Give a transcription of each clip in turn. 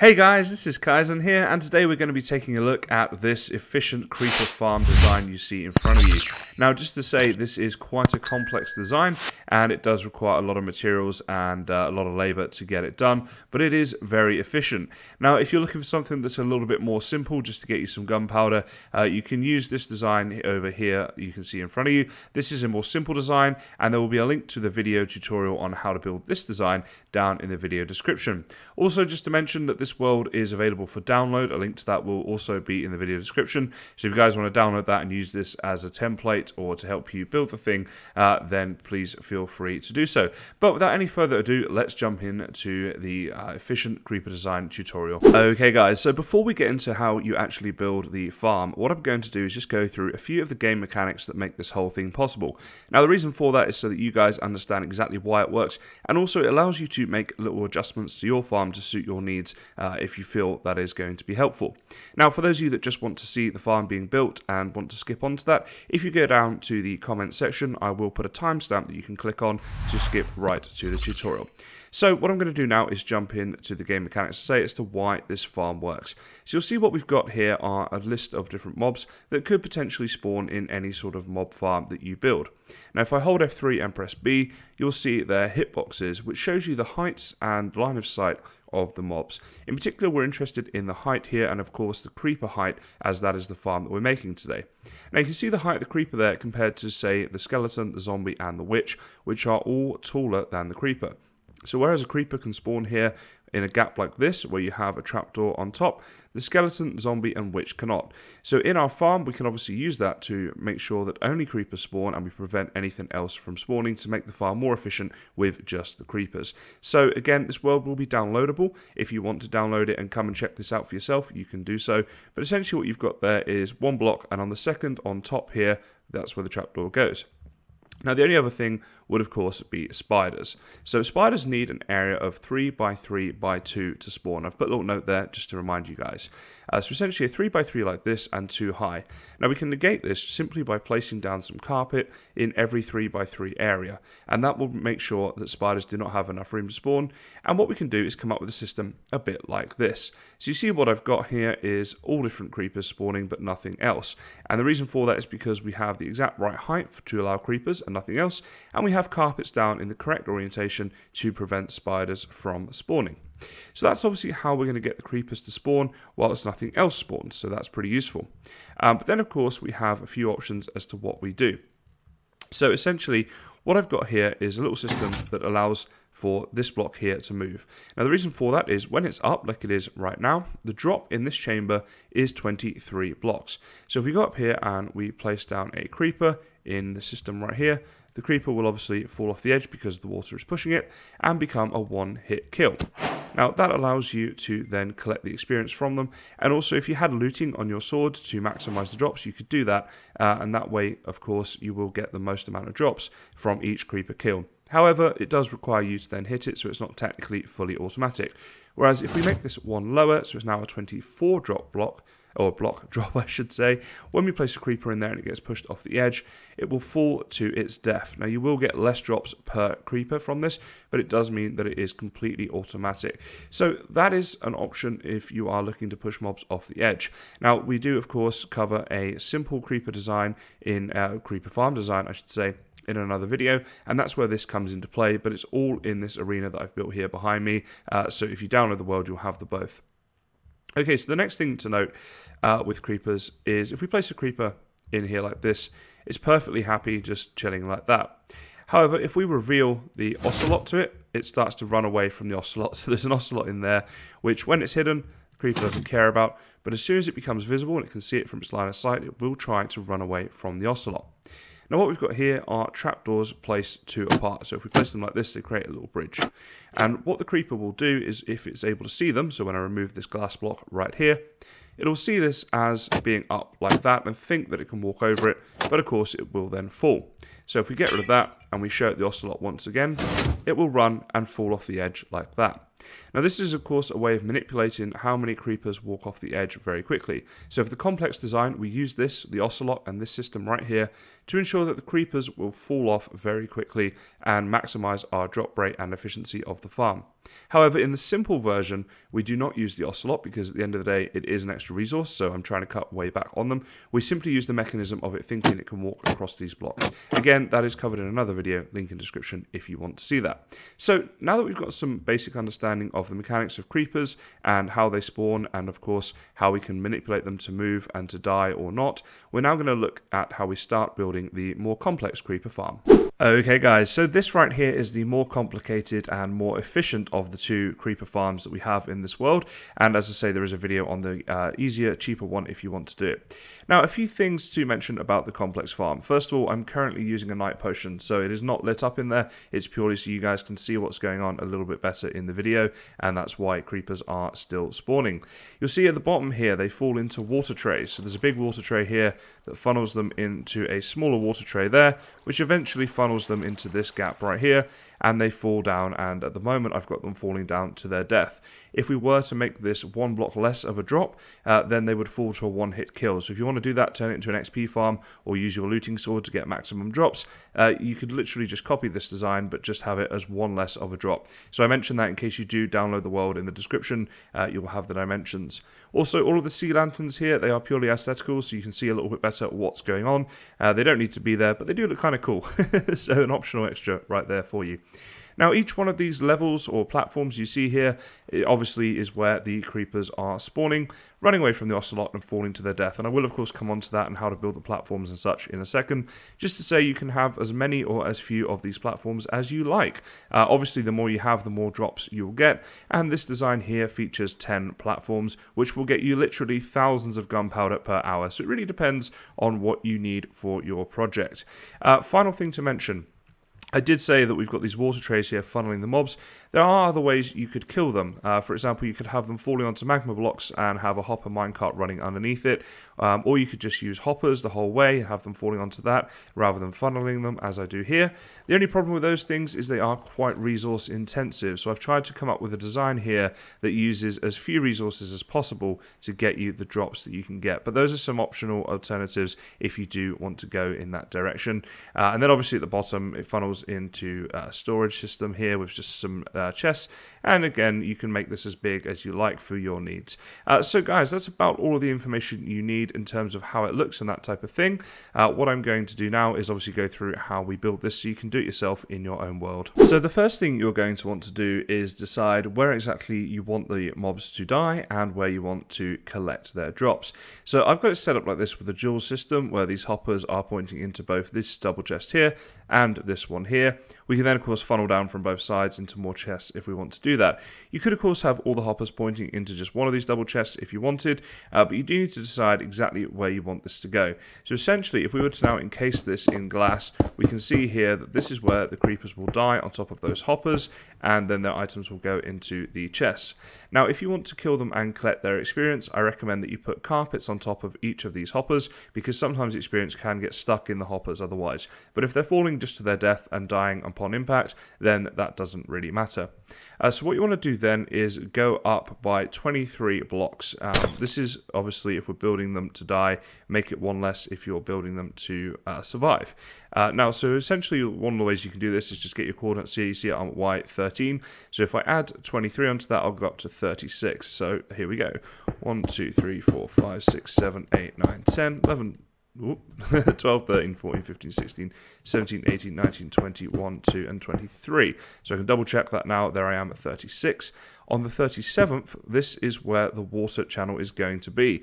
Hey guys, this is Kaizen here, and today we're going to be taking a look at this efficient creeper farm design you see in front of you. Now, just to say, this is quite a complex design, and it does require a lot of materials and a lot of labor to get it done, but it is very efficient. Now, if you're looking for something that's a little bit more simple, just to get you some gunpowder, you can use this design over here, you can see in front of you. This is a more simple design, and there will be a link to the video tutorial on how to build this design down in the video description. Also, just to mention that this world is available for download. A link to that will also be in the video description. So if you guys want to download that and use this as a template or to help you build the thing, then please feel free to do so. But without any further ado, let's jump into the efficient creeper design tutorial. Okay guys, so before we get into how you actually build the farm, what I'm going to do is just go through a few of the game mechanics that make this whole thing possible. Now the reason for that is so that you guys understand exactly why it works, and also it allows you to make little adjustments to your farm to suit your needs if you feel that is going to be helpful. Now, for those of you that just want to see the farm being built and want to skip on to that, if you go down to the comment section, I will put a timestamp that you can click on to skip right to the tutorial. So what I'm going to do now is jump into the game mechanics to say as to why this farm works. So you'll see what we've got here are a list of different mobs that could potentially spawn in any sort of mob farm that you build. Now if I hold F3 and press B, you'll see their hitboxes, which shows you the heights and line of sight of the mobs. In particular, we're interested in the height here, and of course the creeper height, as that is the farm that we're making today. Now you can see the height of the creeper there compared to, say, the skeleton, the zombie and the witch, which are all taller than the creeper. So whereas a creeper can spawn here in a gap like this, where you have a trapdoor on top, the skeleton, zombie and witch cannot. So in our farm, we can obviously use that to make sure that only creepers spawn and we prevent anything else from spawning to make the farm more efficient with just the creepers. So again, this world will be downloadable. If you want to download it and come and check this out for yourself, you can do so. But essentially what you've got there is one block, and on the second on top here, that's where the trapdoor goes. Now the only other thing would of course be spiders. So spiders need an area of 3 by 3 by 2 to spawn. I've put a little note there just to remind you guys. So essentially a 3 by 3 like this and 2 high. Now we can negate this simply by placing down some carpet in every 3 by 3 area, and that will make sure that spiders do not have enough room to spawn. And what we can do is come up with a system a bit like this. So you see what I've got here is all different creepers spawning but nothing else. And the reason for that is because we have the exact right height to allow creepers and nothing else, and we have carpets down in the correct orientation to prevent spiders from spawning. So that's obviously how we're going to get the creepers to spawn whilst nothing else spawns, so that's pretty useful. But then of course we have a few options as to what we do. So essentially what I've got here is a little system that allows for this block here to move. Now the reason for that is when it's up like it is right now, the drop in this chamber is 23 blocks. So if we go up here and we place down a creeper in the system right here, the creeper will obviously fall off the edge because the water is pushing it and become a one-hit kill. Now that allows you to then collect the experience from them, and also if you had looting on your sword to maximize the drops, you could do that, and that way of course you will get the most amount of drops from each creeper kill. However, it does require you to then hit it, so it's not technically fully automatic. Whereas if we make this one lower, so it's now a 24 drop block, or block drop I should say, when we place a creeper in there and it gets pushed off the edge, it will fall to its death. Now you will get less drops per creeper from this, but it does mean that it is completely automatic. So that is an option if you are looking to push mobs off the edge. Now we do of course cover a simple creeper design in creeper farm design I should say, in another video, and that's where this comes into play, but it's all in this arena that I've built here behind me, so if you download the world you'll have the both. Okay, so the next thing to note with creepers is if we place a creeper in here like this, it's perfectly happy just chilling like that. However, if we reveal the ocelot to it, it starts to run away from the ocelot. So there's an ocelot in there, which when it's hidden, the creeper doesn't care about, but as soon as it becomes visible and it can see it from its line of sight, it will try to run away from the ocelot. Now what we've got here are trapdoors placed 2 apart. So if we place them like this, they create a little bridge. And what the creeper will do is if it's able to see them, so when I remove this glass block right here, it'll see this as being up like that and think that it can walk over it, but of course it will then fall. So if we get rid of that and we show it the ocelot once again, it will run and fall off the edge like that. Now this is of course a way of manipulating how many creepers walk off the edge very quickly. So for the complex design, we use this, the Ocelot and this system right here, to ensure that the creepers will fall off very quickly and maximize our drop rate and efficiency of the farm. However, in the simple version, we do not use the Ocelot because at the end of the day, it is an extra resource, so I'm trying to cut way back on them. We simply use the mechanism of it thinking it can walk across these blocks. Again, that is covered in another video, link in description if you want to see that. So now that we've got some basic understanding of the mechanics of creepers and how they spawn, and of course how we can manipulate them to move and to die or not, we're now going to look at how we start building the more complex creeper farm. Okay guys, so this right here is the more complicated and more efficient of the two creeper farms that we have in this world, and as I say, there is a video on the easier, cheaper one if you want to do it. Now, a few things to mention about the complex farm. First of all, I'm currently using a night potion, so it is not lit up in there. It's purely so you guys can see what's going on a little bit better in the video, and that's why creepers are still spawning. You'll see at the bottom here, they fall into water trays. So there's a big water tray here that funnels them into a smaller water tray there, which eventually funnels them into this gap right here, and they fall down, and at the moment I've got them falling down to their death. If we were to make this one block less of a drop, then they would fall to a one-hit kill. So if you want to do that, turn it into an XP farm or use your looting sword to get maximum drops, you could literally just copy this design but just have it as one less of a drop. So I mentioned that in case you do download the world. In the description you'll have the dimensions. Also, all of the sea lanterns here, they are purely aesthetical, so you can see a little bit better what's going on. They don't need to be there, but they do look kind of cool. So an optional extra right there for you. Now, each one of these levels or platforms you see here, it obviously is where the creepers are spawning, running away from the Ocelot and falling to their death. And I will, of course, come on to that and how to build the platforms and such in a second, just to say you can have as many or as few of these platforms as you like. Obviously, the more you have, the more drops you'll get. And this design here features 10 platforms, which will get you literally thousands of gunpowder per hour. So it really depends on what you need for your project. Final thing to mention. I did say that we've got these water trays here funneling the mobs. There are other ways you could kill them. For example, you could have them falling onto magma blocks and have a hopper minecart running underneath it. Or you could just use hoppers the whole way, have them falling onto that, rather than funneling them as I do here. The only problem with those things is they are quite resource intensive. So I've tried to come up with a design here that uses as few resources as possible to get you the drops that you can get. But those are some optional alternatives if you do want to go in that direction. And then obviously at the bottom, it funnels into a storage system here with just some chests, and again you can make this as big as you like for your needs. So guys, that's about all of the information you need in terms of how it looks and that type of thing. What I'm going to do now is obviously go through how we build this so you can do it yourself in your own world. So the first thing you're going to want to do is decide where exactly you want the mobs to die and where you want to collect their drops. So I've got it set up like this with a dual system where these hoppers are pointing into both this double chest here and this one here. We can then of course funnel down from both sides into more chests if we want to do that. You could of course have all the hoppers pointing into just one of these double chests if you wanted, but you do need to decide exactly where you want this to go. So essentially, if we were to now encase this in glass, we can see here that this is where the creepers will die on top of those hoppers, and then their items will go into the chests. Now, if you want to kill them and collect their experience, I recommend that you put carpets on top of each of these hoppers, because sometimes experience can get stuck in the hoppers otherwise. But if they're falling just to their death and dying upon impact, then that doesn't really matter. So what you want to do then is go up by 23 blocks. This is obviously if we're building them to die, make it one less if you're building them to survive. Now, so essentially one of the ways you can do this is just get your coordinates here. You see it on Y13. So if I add 23 onto that, I'll go up to 36. So here we go. 1, 2, 3, 4, 5, 6, 7, 8, 9, 10, 11, 12, 13, 14, 15, 16, 17, 18, 19, 20, 1, 2, and 23. So I can double check that now. There I am at 36. On the 37th, this is where the water channel is going to be.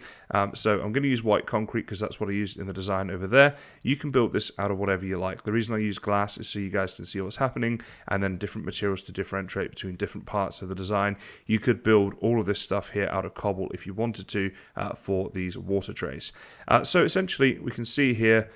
So I'm going to use white concrete because that's what I used in the design over there. You can build this out of whatever you like. The reason I use glass is so you guys can see what's happening, and then different materials to differentiate between different parts of the design. You could build all of this stuff here out of cobble if you wanted to for these water trays. So essentially, we can see here,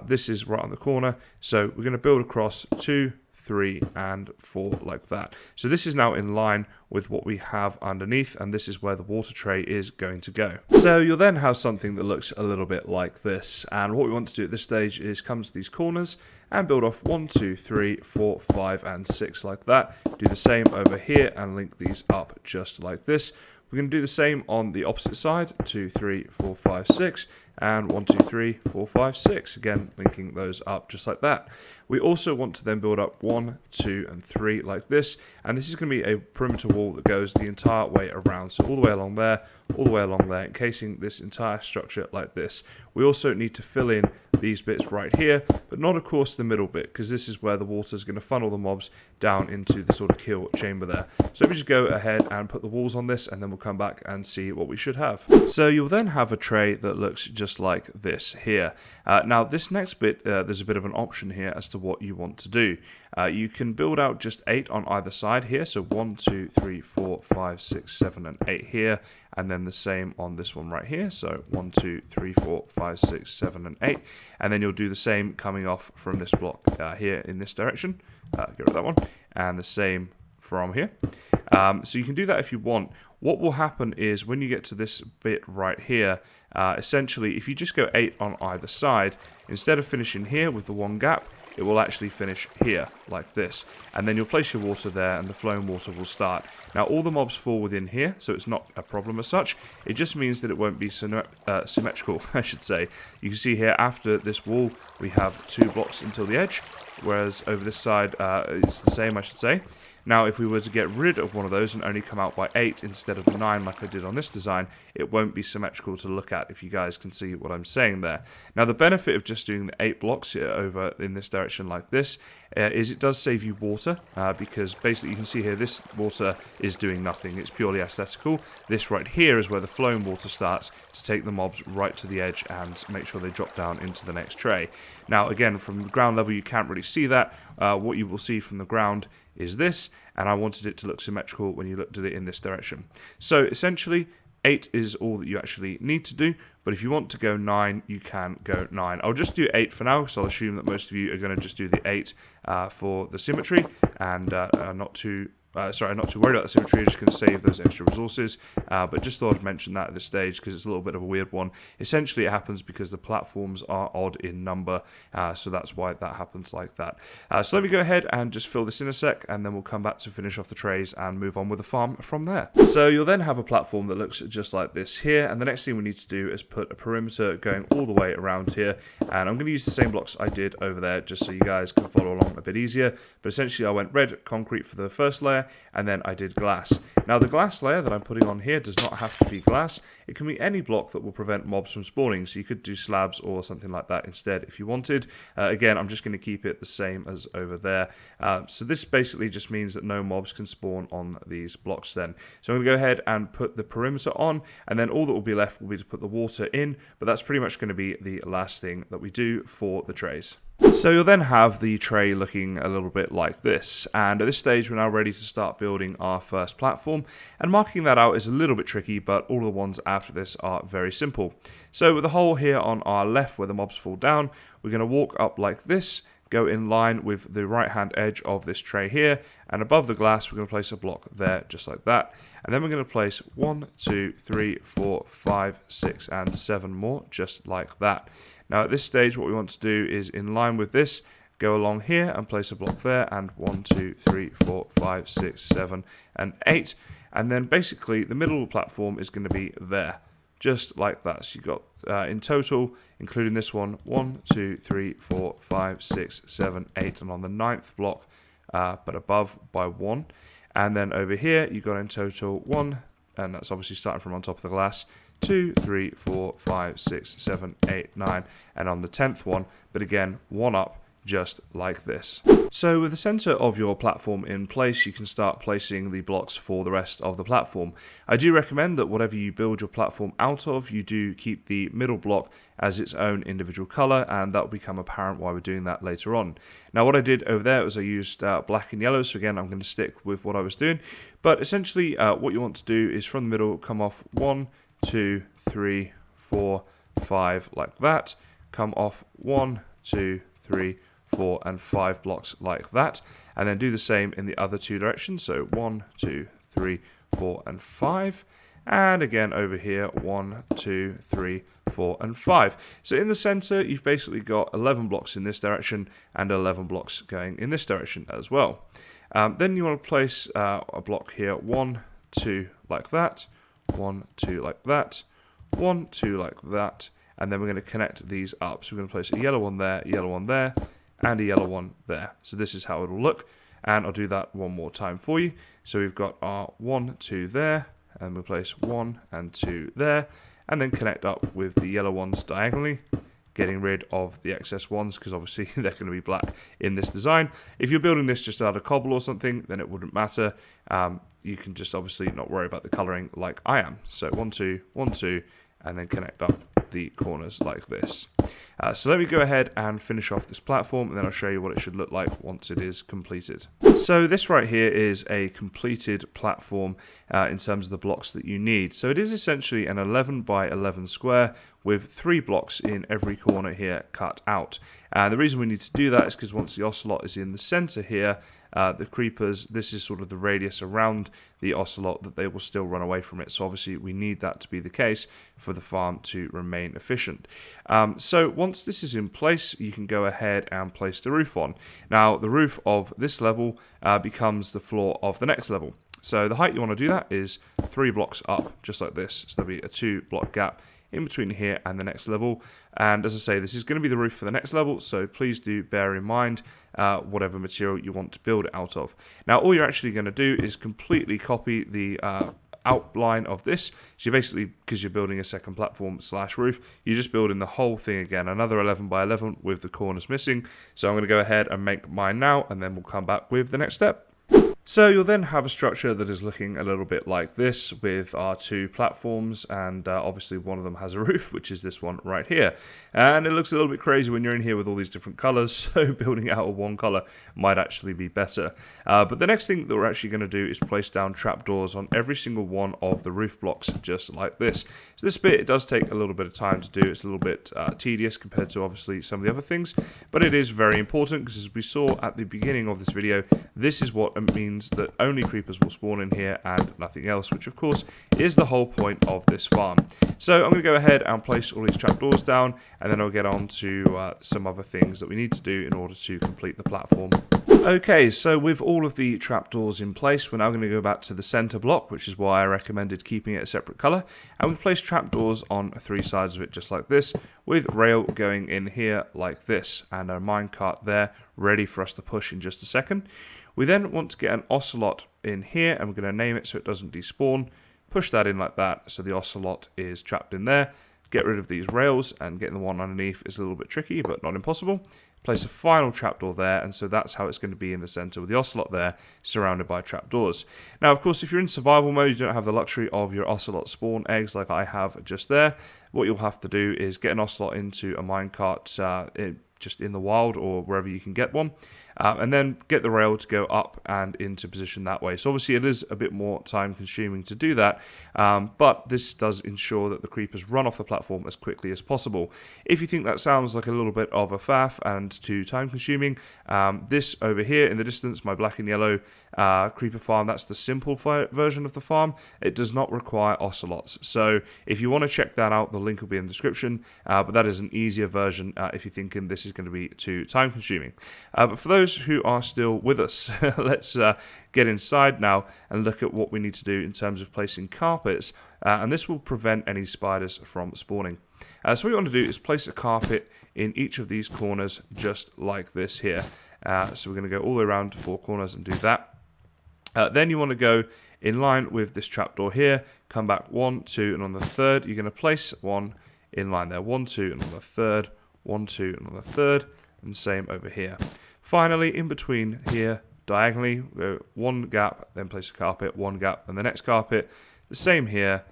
this is right on the corner. So we're going to build across 2, 3, and 4 like that. So this is now in line with what we have underneath, and this is where the water tray is going to go. So you'll then have something that looks a little bit like this, and what we want to do at this stage is come to these corners and build off 1, 2, 3, 4, 5, and 6 like that. Do the same over here and link these up just like this. We're going to do the same on the opposite side, 2, 3, 4, 5, 6, and 1, 2, 3, 4, 5, 6. Again, linking those up just like that. We also want to then build up 1, 2, and 3 like this, and this is going to be a perimeter wall that goes the entire way around, so all the way along there, all the way along there, encasing this entire structure like this. We also need to fill in these bits right here, but not of course the middle bit, because this is where the water is going to funnel the mobs down into the sort of kill chamber there. So let me just go ahead and put the walls on this, and then we'll come back and see what we should have. So you'll then have a tray that looks just like this here. Now this next bit, there's a bit of an option here as to what you want to do. You can build out just 8 on either side here, so 1, 2, 3, 4, 5, 6, 7, and 8 here, and then the same on this one right here, so 1, 2, 3, 4, 5, 6, 7, and 8, and then you'll do the same coming off from this block here in this direction, get rid of that one, and the same from here. So you can do that if you want. What will happen is when you get to this bit right here, essentially if you just go 8 on either side, instead of finishing here with the one gap, it will actually finish here like this, and then you'll place your water there and the flowing water will start. Now all the mobs fall within here, so it's not a problem as such. It just means that it won't be symmetrical, I should say. You can see here after this wall we have 2 blocks until the edge, whereas over this side it's the same, I should say. Now if we were to get rid of one of those and only come out by 8 instead of 9 like I did on this design, it won't be symmetrical to look at, if you guys can see what I'm saying there. Now the benefit of just doing the 8 blocks here over in this direction like this is it does save you water, because basically you can see here this water is doing nothing, it's purely aesthetical. This right here is where the flowing water starts to take the mobs right to the edge and make sure they drop down into the next tray. Now again, from the ground level you can't really see that. What you will see from the ground is this, and I wanted it to look symmetrical when you looked at it in this direction. So essentially 8 is all that you actually need to do, but if you want to go 9, you can go 9. I'll just do 8 for now, because I'll assume that most of you are going to just do the 8 for the symmetry, and not too worried about the symmetry, just going to save those extra resources, but just thought I'd mention that at this stage because it's a little bit of a weird one. Essentially it happens because the platforms are odd in number, so that's why that happens like that. So let me go ahead and just fill this in a sec, and then we'll come back to finish off the trays and move on with the farm from there. So you'll then have a platform that looks just like this here, and the next thing we need to do is put a perimeter going all the way around here, and I'm going to use the same blocks I did over there just so you guys can follow along a bit easier. But essentially I went red concrete for the first layer, and then I did glass. Now the glass layer that I'm putting on here does not have to be glass. It can be any block that will prevent mobs from spawning, so you could do slabs or something like that instead if you wanted. Again, I'm just going to keep it the same as over there. So this basically just means that no mobs can spawn on these blocks then. So I'm going to go ahead and put the perimeter on, and then all that will be left will be to put the water in, but that's pretty much going to be the last thing that we do for the trays. So you'll then have the tray looking a little bit like this, and at this stage we're now ready to start building our first platform, and marking that out is a little bit tricky, but all the ones after this are very simple. So with the hole here on our left where the mobs fall down, we're going to walk up like this, go in line with the right hand edge of this tray here, and above the glass we're going to place a block there just like that, and then we're going to place 1, 2, 3, 4, 5, 6 and 7 more just like that. Now at this stage what we want to do is in line with this, go along here and place a block there, and 1, 2, 3, 4, 5, 6, 7 and 8, and then basically the middle platform is going to be there, just like that. So you've got in total, including this one, 1, 2, 3, 4, 5, 6, 7, 8, and on the 9th block, but above by 1. And then over here you've got in total 1, and that's obviously starting from on top of the glass, 2, 3, 4, 5, 6, 7, 8, 9, and on the 10th one, but again, 1 up, just like this. So with the center of your platform in place, you can start placing the blocks for the rest of the platform. I do recommend that whatever you build your platform out of, you do keep the middle block as its own individual color, and that will become apparent why we're doing that later on. Now what I did over there was I used black and yellow, so again I'm going to stick with what I was doing, but essentially what you want to do is from the middle come off 1, 2, 3, 4, 5 like that, come off 1, 2, 3, 4, and 5 blocks like that. And then do the same in the other two directions. So 1, 2, 3, 4, and 5. And again over here, 1, 2, 3, 4, and 5. So in the center, you've basically got 11 blocks in this direction and 11 blocks going in this direction as well. Then you want to place a block here, 1, 2, like that, 1, 2, like that, 1, 2, like that, and then we're going to connect these up. So we're going to place a yellow one there, and a yellow one there. So this is how it will look, and I'll do that one more time for you. So we've got our 1, 2 there, and we'll place 1 and 2 there, and then connect up with the yellow ones diagonally, getting rid of the excess ones because obviously they're going to be black in this design. If you're building this just out of cobble or something, then it wouldn't matter. You can just obviously not worry about the coloring like I am. So 1, 2, 1, 2, and then connect up the corners like this. So let me go ahead and finish off this platform, and then I'll show you what it should look like once it is completed. So this right here is a completed platform in terms of the blocks that you need. So it is essentially an 11 by 11 square with 3 blocks in every corner here cut out. And the reason we need to do that is because once the ocelot is in the center here, the creepers, this is sort of the radius around the ocelot that they will still run away from it. So obviously we need that to be the case for the farm to remain efficient. So once this is in place, you can go ahead and place the roof on. Now the roof of this level becomes the floor of the next level. So the height you want to do that is 3 blocks up, just like this. So there'll be a 2 block gap in between here and the next level. And as I say, this is going to be the roof for the next level, so please do bear in mind whatever material you want to build it out of. Now all you're actually going to do is completely copy the outline of this. So you basically, because you're building a second platform slash roof, you're just building the whole thing again, another 11 by 11 with the corners missing. So I'm going to go ahead and make mine now, and then we'll come back with the next step. So you'll then have a structure that is looking a little bit like this with our 2 platforms, and obviously one of them has a roof, which is this one right here. And it looks a little bit crazy when you're in here with all these different colors, so building out of one color might actually be better. But the next thing that we're actually going to do is place down trapdoors on every single one of the roof blocks, just like this. So this bit, it does take a little bit of time to do. It's a little bit tedious compared to obviously some of the other things, but it is very important because as we saw at the beginning of this video, this is what it means that only creepers will spawn in here and nothing else, which of course is the whole point of this farm. So I'm going to go ahead and place all these trapdoors down, and then I'll get on to some other things that we need to do in order to complete the platform. Okay, so with all of the trapdoors in place, we're now going to go back to the center block, which is why I recommended keeping it a separate color, and we place trapdoors on 3 sides of it just like this, with rail going in here like this, and a minecart there ready for us to push in just a second. We then want to get an ocelot in here, and we're going to name it so it doesn't despawn. Push that in like that so the ocelot is trapped in there. Get rid of these rails, and getting the one underneath is a little bit tricky but not impossible. Place a final trapdoor there, and so that's how it's going to be in the center with the ocelot there surrounded by trapdoors. Now of course if you're in survival mode, you don't have the luxury of your ocelot spawn eggs like I have just there. What you'll have to do is get an ocelot into a minecart just in the wild or wherever you can get one, and then get the rail to go up and into position that way. So obviously it is a bit more time consuming to do that, but this does ensure that the creepers run off the platform as quickly as possible. If you think that sounds like a little bit of a faff and too time consuming, this over here in the distance, my black and yellow creeper farm, that's the simple version of the farm. It does not require ocelots. So if you want to check that out, the link will be in the description, but that is an easier version if you're thinking this is going to be too time consuming. But for those who are still with us, let's get inside now and look at what we need to do in terms of placing carpets, and this will prevent any spiders from spawning. So what we want to do is place a carpet in each of these corners just like this here. So we're going to go all the way around to 4 corners and do that. Then you want to go in line with this trapdoor here, come back 1, 2, and on the 3rd you're going to place one in line there, 1, 2, and on the 3rd, 1, 2, and on the 3rd, and same over here. Finally, in between here, diagonally, go 1 gap, then place a carpet, 1 gap, and the next carpet, the same here,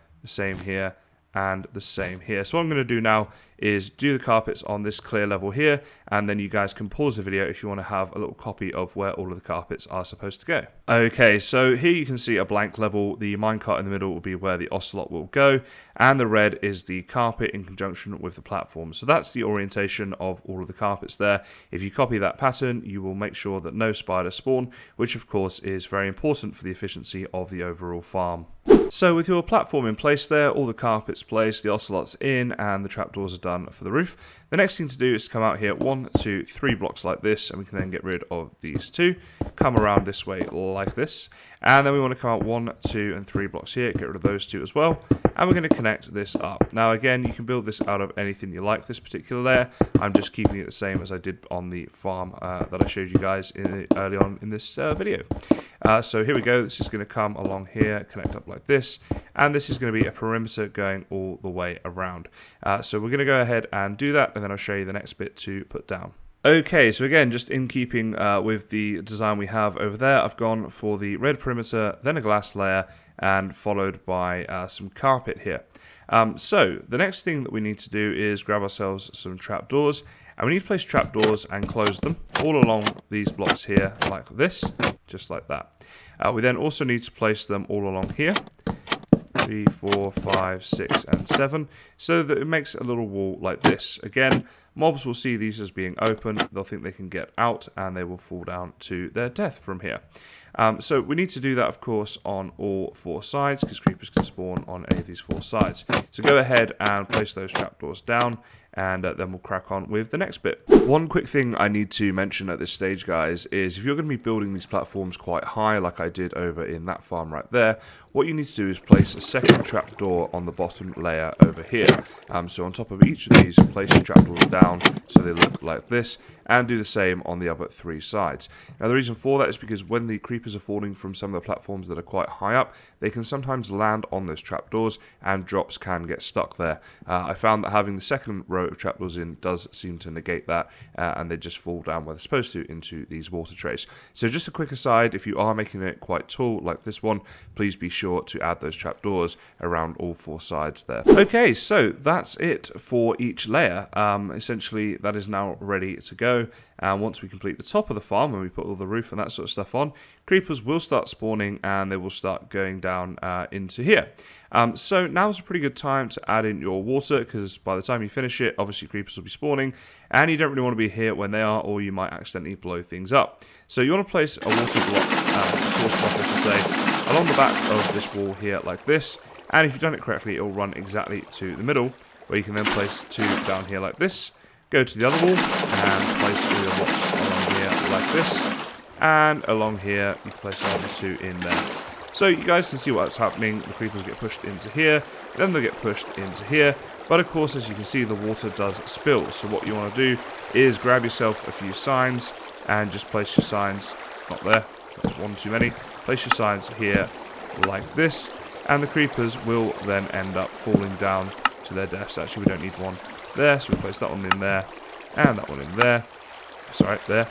and the same here. So what I'm going to do now is do the carpets on this clear level here, and then you guys can pause the video if you want to have a little copy of where all of the carpets are supposed to go. Okay, so here you can see a blank level. The minecart in the middle will be where the ocelot will go, and the red is the carpet in conjunction with the platform. So that's the orientation of all of the carpets there. If you copy that pattern, you will make sure that no spiders spawn, which of course is very important for the efficiency of the overall farm. So with your platform in place there, all the carpets placed, the ocelots in, and the trapdoors are done for the roof, the next thing to do is to come out here 1, 2, 3 blocks like this, and we can then get rid of these 2, come around this way like this, and then we want to come out 1, 2, and 3 blocks here, get rid of those 2 as well, and we're going to connect this up. Now again, you can build this out of anything you like, this particular layer. I'm just keeping it the same as I did on the farm that I showed you guys early on in this video. So here we go, this is going to come along here, connect up like this, and this is going to be a perimeter going all the way around. So we're going to go ahead and do that, and then I'll show you the next bit to put down. Okay, so again, just in keeping with the design we have over there, I've gone for the red perimeter, then a glass layer, and followed by some carpet here. So the next thing that we need to do is grab ourselves some trapdoors, and we need to place trapdoors and close them all along these blocks here like this, just like that. We then also need to place them all along here, 3, 4, 5, 6, and 7, so that it makes a little wall like this. Again, mobs will see these as being open, they'll think they can get out, and they will fall down to their death from here. So we need to do that, of course, on all 4 sides, because creepers can spawn on any of these 4 sides. So go ahead and place those trapdoors down, and then we'll crack on with the next bit. One quick thing I need to mention at this stage, guys, is if you're going to be building these platforms quite high, like I did over in that farm right there, what you need to do is place a second trapdoor on the bottom layer over here. So on top of each of these, place your trapdoors down so they look like this, and do the same on the other 3 sides. Now the reason for that is because when the creepers are falling from some of the platforms that are quite high up, they can sometimes land on those trapdoors, and drops can get stuck there. I found that having the second row of trapdoors in does seem to negate that, and they just fall down where they're supposed to into these water trays. So just a quick aside, if you are making it quite tall like this one, please be sure to add those trapdoors around all 4 sides there. Okay, so that's it for each layer. Essentially that is now ready to go, and once we complete the top of the farm and we put all the roof and that sort of stuff on, creepers will start spawning and they will start going down into here. So now's a pretty good time to add in your water, because by the time you finish it, obviously creepers will be spawning, and you don't really want to be here when they are, or you might accidentally blow things up. So you want to place a water block, source block I should say, along the back of this wall here like this, and if you've done it correctly, it will run exactly to the middle, where you can then place 2 down here like this, go to the other wall, and place all your blocks along here like this, and along here you place another 2 in there. So you guys can see what's happening. The creepers get pushed into here, then they get pushed into here, but of course, as you can see, the water does spill. So what you want to do is grab yourself a few signs and just place your signs, not there, that's 1 too many, place your signs here like this, and the creepers will then end up falling down to their deaths. Actually, we don't need 1 there, so we place that one in there, and that one in there, sorry, there.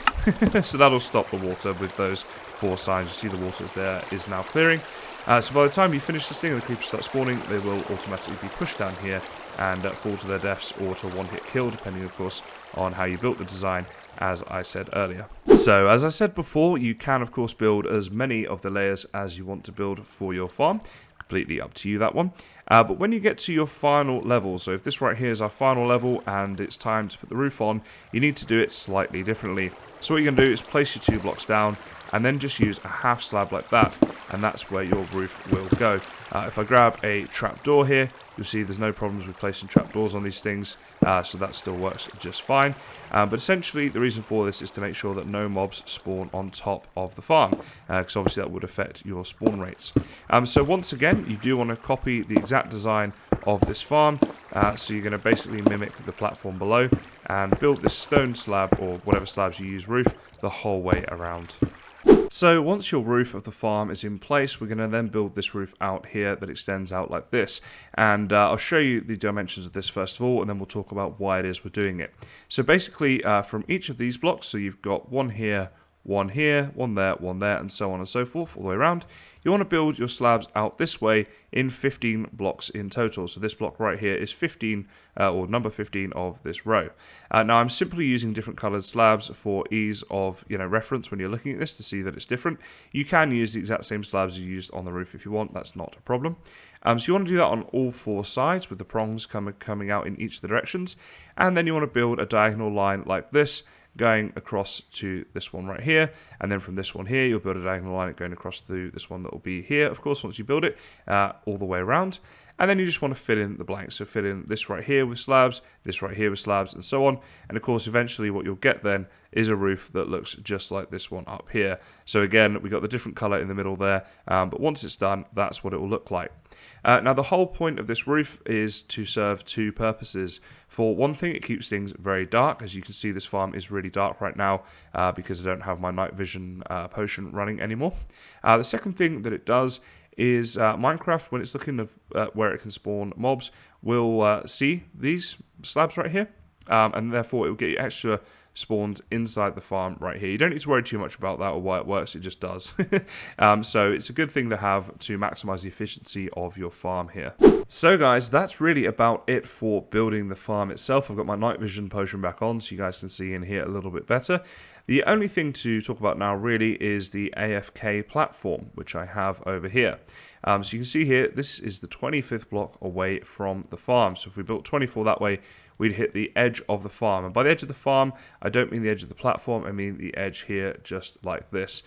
So that'll stop the water with those 4 signs. You see the water there is now clearing. So by the time you finish this thing and the creepers start spawning, they will automatically be pushed down here and fall to their deaths, or to 1-hit kill, depending of course on how you built the design, as I said earlier. So as I said before, you can of course build as many of the layers as you want to build for your farm. Completely up to you, that one. But when you get to your final level, so if this right here is our final level and it's time to put the roof on, you need to do it slightly differently. So what you're going to do is place your 2 blocks down, and then just use a half slab like that, and that's where your roof will go. If I grab a trapdoor here, you'll see there's no problems with placing trapdoors on these things, so that still works just fine. But essentially the reason for this is to make sure that no mobs spawn on top of the farm, because obviously that would affect your spawn rates. So once again, you do want to copy the exact design of this farm, so you're going to basically mimic the platform below and build this stone slab, or whatever slabs you use, roof the whole way around. So once your roof of the farm is in place, we're going to then build this roof out here that extends out like this. And I'll show you the dimensions of this first of all, and then we'll talk about why it is we're doing it. So basically from each of these blocks, so you've got 1 here, one here, one there, and so on and so forth, all the way around. You want to build your slabs out this way in 15 blocks in total. So this block right here is 15, or number 15 of this row. Now I'm simply using different colored slabs for ease of reference when you're looking at this to see that it's different. You can use the exact same slabs you used on the roof if you want, that's not a problem. So you want to do that on all four sides with the prongs coming out in each of the directions. And then you want to build a diagonal line like this, going across to this one right here, and then from this one here you'll build a diagonal line going across to this one that will be here, of course, once you build it all the way around. And then you just want to fill in the blanks, so fill in this right here with slabs, this right here with slabs, and so on. And of course eventually what you'll get then is a roof that looks just like this one up here. So again, we got the different color in the middle there, but once it's done, that's what it will look like. Now the whole point of this roof is to serve two purposes. For one thing, it keeps things very dark. As you can see, this farm is really dark right now because I don't have my night vision potion running anymore. The second thing that it does is Minecraft, when it's looking at where it can spawn mobs, will see these slabs right here, and therefore it will get you extra spawns inside the farm right here. You don't need to worry too much about that or why it works, it just does. So it's a good thing to have to maximize the efficiency of your farm here. So guys, that's really about it for building the farm itself. I've got my night vision potion back on so you guys can see in here a little bit better. The only thing to talk about now really is the AFK platform, which I have over here. So you can see here, this is the 25th block away from the farm. So if we built 24 that way, we'd hit the edge of the farm. And by the edge of the farm, I don't mean the edge of the platform, I mean the edge here, just like this.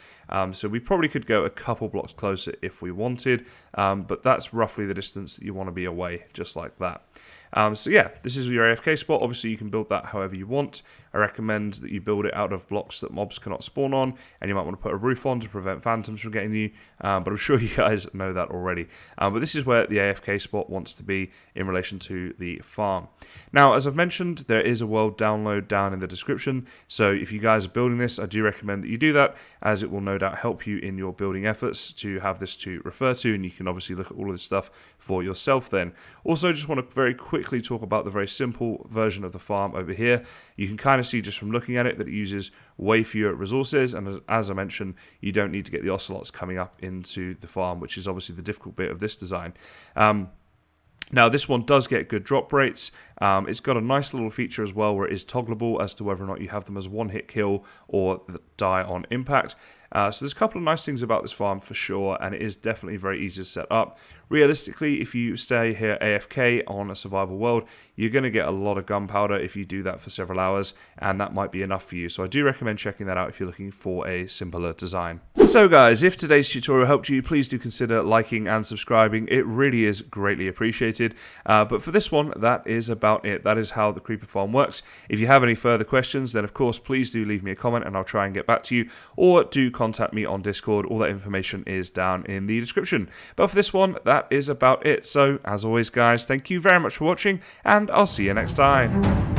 So we probably could go a couple blocks closer if we wanted, but that's roughly the distance that you want to be away, just like that. So yeah, this is your AFK spot. Obviously you can build that however you want. I recommend that you build it out of blocks that mobs cannot spawn on, and you might want to put a roof on to prevent phantoms from getting you, but I'm sure you guys know that already. But this is where the AFK spot wants to be in relation to the farm. Now, as I've mentioned, there is a world download down in the description, so if you guys are building this, I do recommend that you do that, as it will no doubt help you in your building efforts to have this to refer to, and you can obviously look at all of this stuff for yourself then. Also, just want to very quickly talk about the very simple version of the farm over here. You can kind of see just from looking at it that it uses way fewer resources, and as I mentioned, you don't need to get the ocelots coming up into the farm, which is obviously the difficult bit of this design. Now this one does get good drop rates. It's got a nice little feature as well where it is toggleable as to whether or not you have them as one hit kill or die on impact. So there's a couple of nice things about this farm for sure, and it is definitely very easy to set up. Realistically, if you stay here AFK on a survival world, you're going to get a lot of gunpowder if you do that for several hours, and that might be enough for you. So I do recommend checking that out if you're looking for a simpler design. So guys, if today's tutorial helped you, please do consider liking and subscribing. It really is greatly appreciated. But for this one, that is about it. That is how the Creeper Farm works. If you have any further questions, then of course, please do leave me a comment and I'll try and get back to you, or do contact me on Discord. All that information is down in the description. But for this one, that is about it. So as always guys, thank you very much for watching, and I'll see you next time.